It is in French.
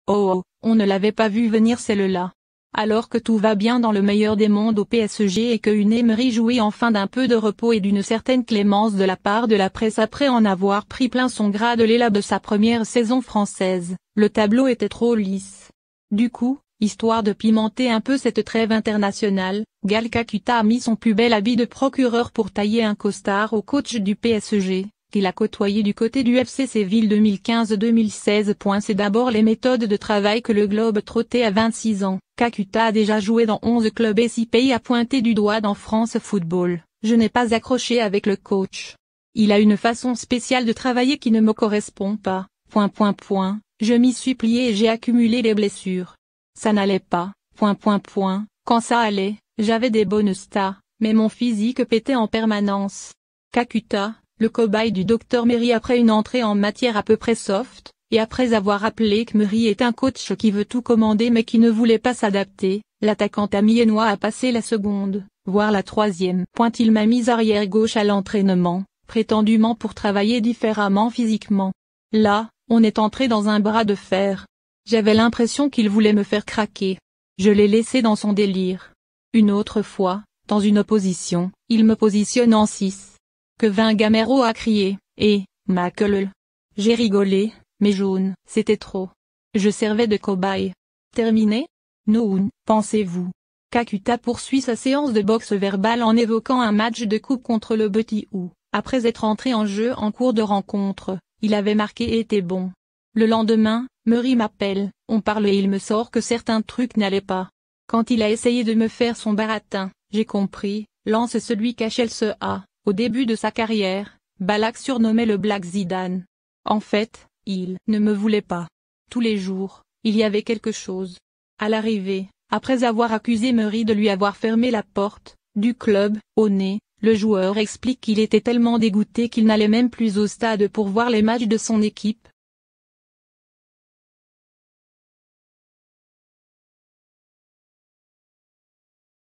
Oh, on ne l'avait pas vu venir celle-là. Alors que tout va bien dans le meilleur des mondes au PSG et que Unai Emery jouit enfin d'un peu de repos et d'une certaine clémence de la part de la presse après en avoir pris plein son grade l'élan de sa première saison française, le tableau était trop lisse. Du coup, histoire de pimenter un peu cette trêve internationale, Gal Kakuta a mis son plus bel habit de procureur pour tailler un costard au coach du PSG, qu'il a côtoyé du côté du FC Séville 2015-2016. C'est d'abord les méthodes de travail que le globe trotté à 26 ans. Kakuta a déjà joué dans 11 clubs et 6 pays à pointer du doigt dans France Football. Je n'ai pas accroché avec le coach. Il a une façon spéciale de travailler qui ne me correspond pas. Je m'y suis plié et j'ai accumulé les blessures. Ça n'allait pas. Quand ça allait, j'avais des bonnes stats, mais mon physique pétait en permanence. Kakuta, le cobaye du Dr Emery après une entrée en matière à peu près soft, et après avoir rappelé que Emery est un coach qui veut tout commander mais qui ne voulait pas s'adapter, l'attaquant amiénois a passé la seconde, voire la troisième. Il m'a mis arrière gauche à l'entraînement, prétendument pour travailler différemment physiquement. Là, on est entré dans un bras de fer. J'avais l'impression qu'il voulait me faire craquer. Je l'ai laissé dans son délire. Une autre fois, dans une opposition, il me positionne en 6. Que Gamero a crié, Makelele. J'ai rigolé, mais jaune, c'était trop. Je servais de cobaye. Terminé? Non, pensez-vous. Kakuta poursuit sa séance de boxe verbale en évoquant un match de coupe contre le Betis où, après être entré en jeu en cours de rencontre, il avait marqué et était bon. Le lendemain, Emery m'appelle, on parle et il me sort que certains trucs n'allaient pas. Quand il a essayé de me faire son baratin, j'ai compris, lance celui qu'HLCA, au début de sa carrière, Ballack surnommait le Black Zidane. En fait, il ne me voulait pas. Tous les jours, il y avait quelque chose. À l'arrivée, après avoir accusé Emery de lui avoir fermé la porte du club au nez, le joueur explique qu'il était tellement dégoûté qu'il n'allait même plus au stade pour voir les matchs de son équipe,